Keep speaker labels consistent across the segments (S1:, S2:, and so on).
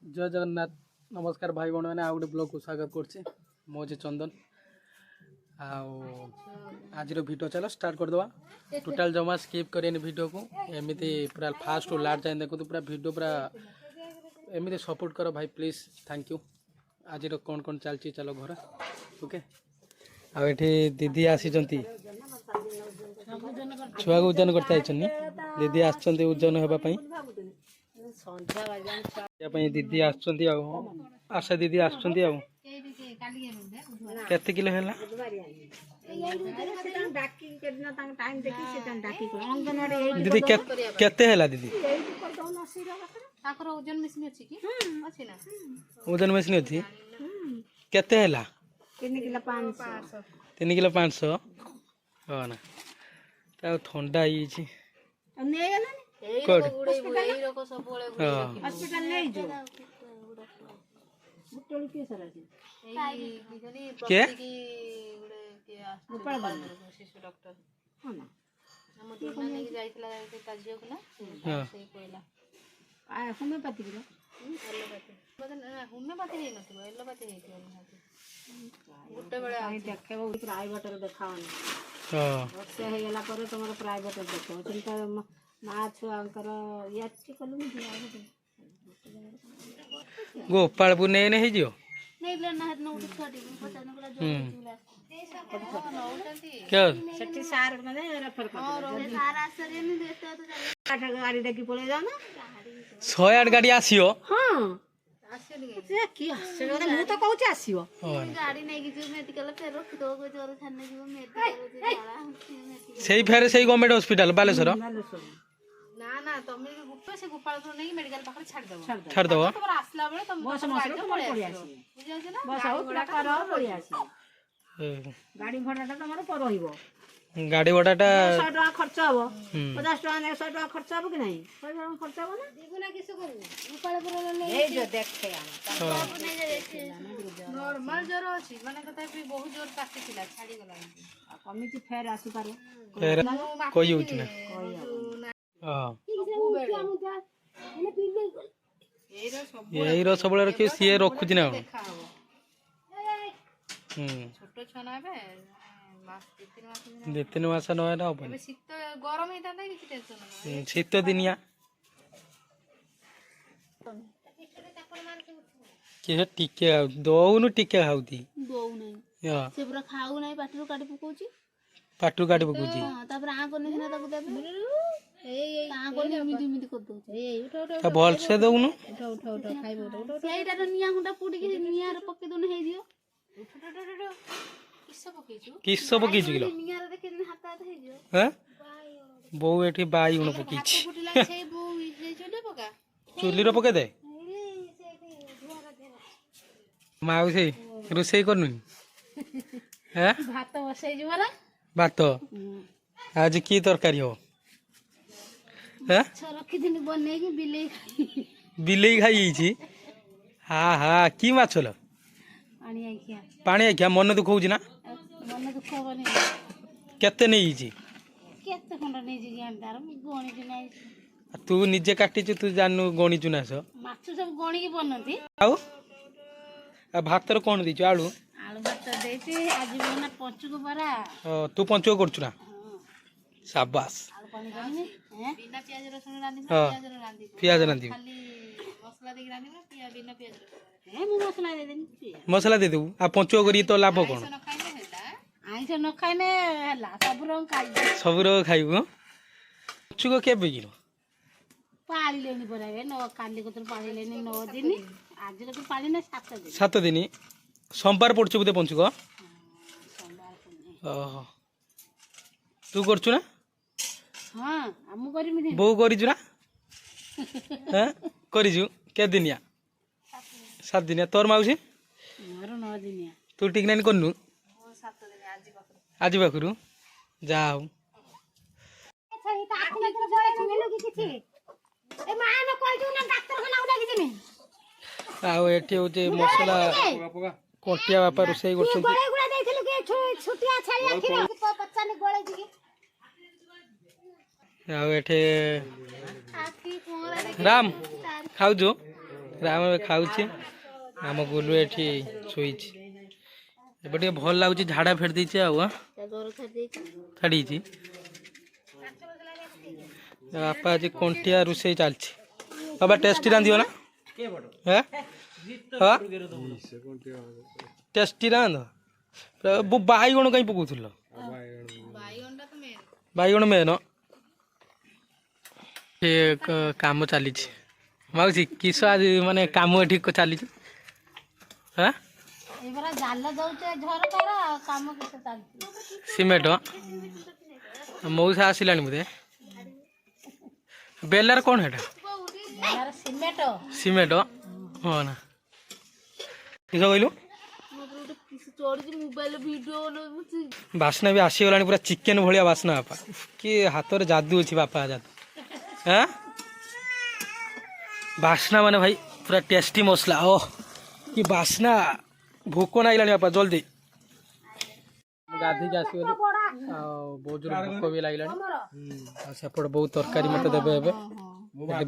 S1: जय जगन्नाथ नमस्कार भाई भौणी मैंने आउ गए ब्लॉग को स्वागत करछे मोजे चंदन आज भिडियो चलो स्टार्ट करदे टोटाल जमा स्किप करें भिडियो को एमती पूरा फास्ट टू लास्ट जाए देखो पूरा भिडियो पूरा एमती सपोर्ट करो भाई प्लीज थैंक यू आज कौन कौन चलती चलो घर ओके आठी दीदी आसी छुआ को ओजन करते दीदी आसुच्च ओजन होगापाई दीदी आशा दीदी आते किलो है दीदी केते है दीदी ओजन मशीन अच्छी केते है 3 किलो 500 हाँ ना ठंडा गोपालपुर नहीं नहीं जो क्या 108 गाड़ी आसियो से फेर से गवर्नमेंट हॉस्पिटल बालेश्वर छाड़ दो गाड़ी भड़ाटा 100 टका खर्च हम 50 टका 100 टका खर्च हम कि नहीं खर्च हम नॉर्मल जर अछि माने कथा बहुत जोर काटी थिला छाडी गला कमिटी फेर आसी पारे फेर कोई होत ना हां एई रो सबले रखि सी रखुची ना छोटो छना बे तीन मास न शीत गरम शीत दिनिया टिके दौनु टिके खाऊती पाटू काटी पकाउची भल से दौनु किस पकईचु किलो बो एठी बाईगुण पकईची चुली पके दे माउसी रोसे करनु भात बसई भात आज की तरकारी हो बिलई खाई हाँ हाँ कि माछल पानी आख्या मन दुख हो ना केते नहीं तू निजे काटिचु तू जानू गणिचु ना सब भात कौन दीचु आलू तू पंचुक करचु ना शाबाश पियाज रांधी मसला दे देबू आ पंचुक करी तो लाभ कौन सब रंग खाइबू पंचुक के किलो सात दिन सोमवार पड़छ बोधे पंचुक तू करचु ना बो करिचु ना करिचु के दिनिया 7 दिनिया तोर माउसी तू टिक नाइन करनु आज पाखु जाओ मसला कटिया बापा रोसे राम खाऊ राम खाऊचे आम गुलु एठी शोइछि एबे टे भल लागुछि झाड़ा फेर दैछि आ छाड़ी बापा आज कंटिया रुसे चलछि बाबा टेस्टी रांधियो ना हैं हां टेस्टी रांध बाईगण कहीं पकाउथिल बाईगण मेन काम चली माउसी किस आज माने काम ठीक चली हाँ सीमेंट मऊसा आसला बोधे बेलार कौन है सीमेंट हाँ ना किस कहलु बास्ना भी आसीगला पूरा चिकेन भाया बास्ना बापा कि हाथ में जादू अच्छी बापा जादू हाँ बास्ना माने भाई पूरा टेस्टी मसला ओह कि बास्ना भोक ना बापा जल्दी गाधी आस बहुत जोर भोक भी लगे सेपट बहुत तरकारी मत देवे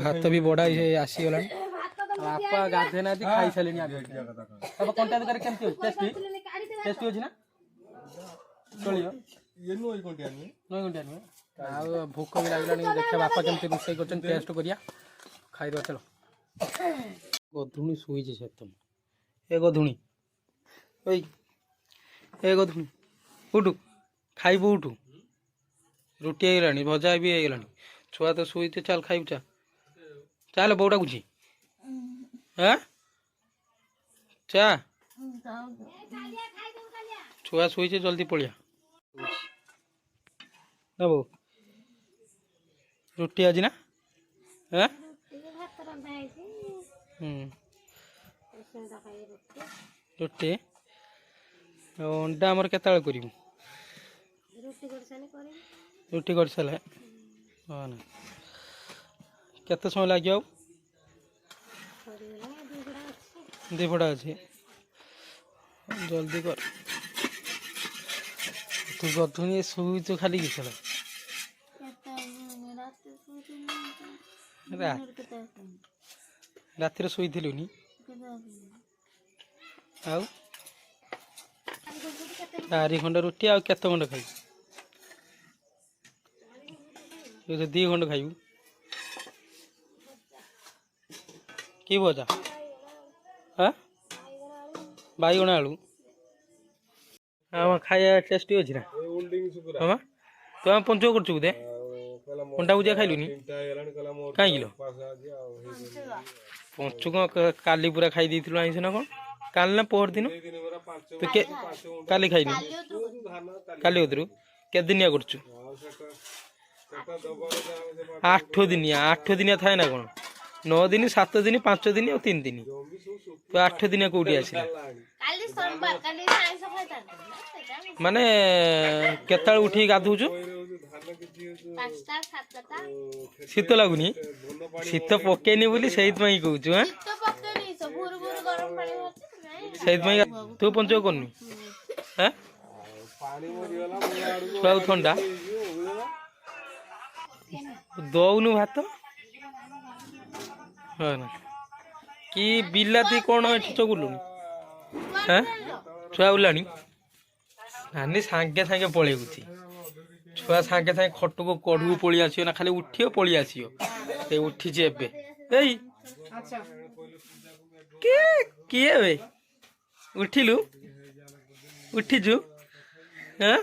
S1: भात भी बड़ा आसीगला बापा गाधे ना खाई सारे कंटा तक टेस्टी टेस्टी अच्छी ना चलिए भोक भी लगे देखा बापा केमती रोसे कर टेस्ट करिया खाईद चलो गधुणी शुई से तुम ए गधुणी ए गधुणी उठू खाइबू उठू रुटी होगा भजा भी होगा छुआ तो शुई चल खाइबू चा चल बौटा कुछ हाँ चा छुआ शुई जल्दी पलिया ना बो रुटी आज ना हाँ रुटी अंडा आमर केत कर रुटी कर सारे हाँ ना केते समय लगे दीपड़ा अच्छे जल्दी कर तू गधुनी शुई तो खाली किस रात शुई थी चारि खंड रुटी आ केत खंड खाई दी खंड खाइबू कि भजा हाँ बैगण आलू हाँ खाया टेस्टी अच्छी ना हाँ तू आम पंच कर बोधे अंडा भुजिया खाइलुनि कहीं पंचुक काली पूरा खाई देथिलु आइस ना कौन काल ना पोहर दिन तो के काली खाइनु काली उतरु के दिनिया करछु 8 दिनिया थाए ना कौन 9 दिन 7 दिन 5 दिन और 3 दिन तो 8 दिनिया कोठी आसिला माने केताल उठी गाधुछु शीत लगुनि शीत पकेनी बोली सहित मई कहूछु हां सहित मई तू पंचो करनु हां छुआ ठंडा दौनु भात हाँ ना कि बिलाती कौन चगुलुनि हाँ छुआ उलानी नानी सांगे सांगे पलैगुची छुआ सांगे सांगे खट को कढ़ू पलि आसियो ना खाली उठियो पलि आसियो ए उठी जे एबे एई के किए बे उठिलु उठिजु हां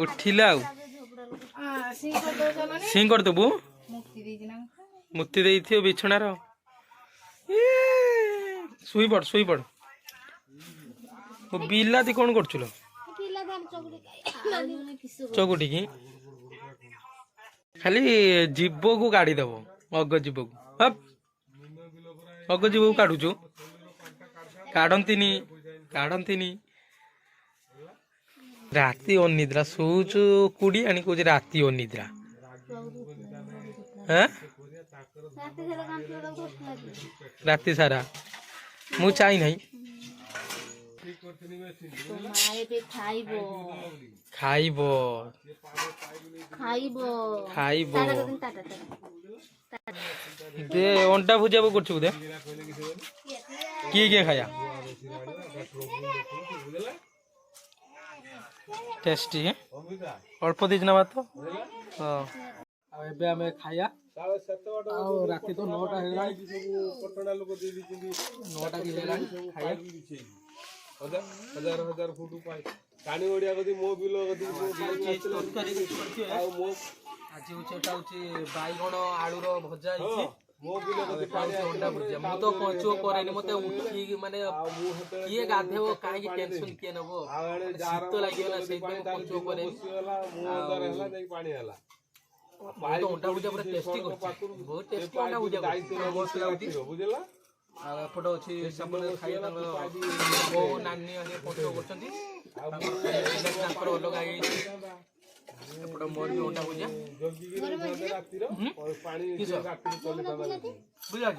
S1: उठिला सिंह कर देबू मुक्ति दे बिछणार शुई पड़ बिलाती कौन कर चकुटी की खाली जीव को गाड़ी दब अग जीव को अग जीव को काढ़ुचु काढ़ती राति अनिद्रा शोचु कुड़ी आनी कौच राति अनिद्रा हाँ राति सारा मु चाही नहीं खाइबो दे अंडा भुजिया वो करछु दे किए खाया टेस्टी है अल्प दीजिना बात तो हाँ एबे आमे खाया राति तो 9टा हेला 9टा की हेला खाया हजार फुट पाई कानी ओडिया गदी मो बिलो गदी तरकारी करछि आ मो आज होचेटा होची बाईगण आलू रो भजा हिची मो बिलो गदी पानी अंडा भुजिया मु तो पंचो करेनी मते उठी माने किए गाधेव काई टेंशन किए नबो शीत लागि होला सेइ पे पंचो करे मु दर होला नै पानी होला तो अंडा भुजिया पूरा टेस्टी करछि बहुत टेस्टी अंडा भुजिया बहुत लाउती बुझला आ फोटो अछि सबले खाइ मो नानी अने फोटो करछंती तांकर अलग आई एपट मोर भी अंडा भुजिया बुझा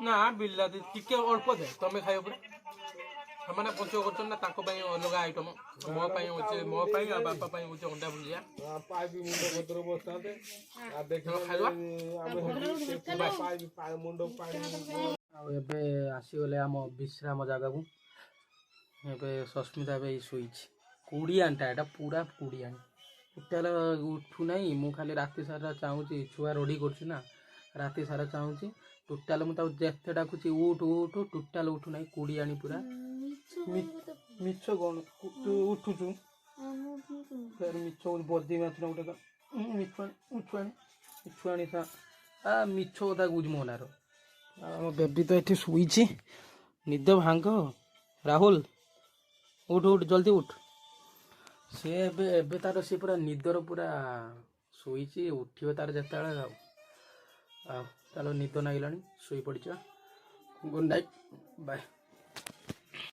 S1: ना बिलाती टिके अल्प दे तमे खाइयो पूरा हमने पंचो करछन ना ताको पई अलग आइटम मो पई होचे मो पई आ बापा पई होचे अंडा भुजिया पाई भी मुंडो पत्र बस्ता दे आ देखो खाइबा पाई मुंडो पानी एबे आसी गले हम विश्राम जगह को एबे सस्मिता बे सोईछि कुड़ियानटा एटा पूरा कुड़ियान टोटल उठू नहीं मु खाली राति सारा चाहूची छुआ रोडी करछु ना राति सारा चाहूची टोटल मु जेते डाकुची उठ उठ टोटल उठू नहीं कुड़ियानी पूरा मिछ गण उठुचु फिर मिछ बदी माछ न उठे मिछुआनी सा आ मिछ कथा गुज मोनार आम बेबी तो ये शुई निद भांग राहुल उठ उठ जल्दी उठ सी एबे तार सी पूरा निदर पूरा शुई उठियो तार जिते चलो निद नागिलानी शुई पड़ी गुड नाइट बाय।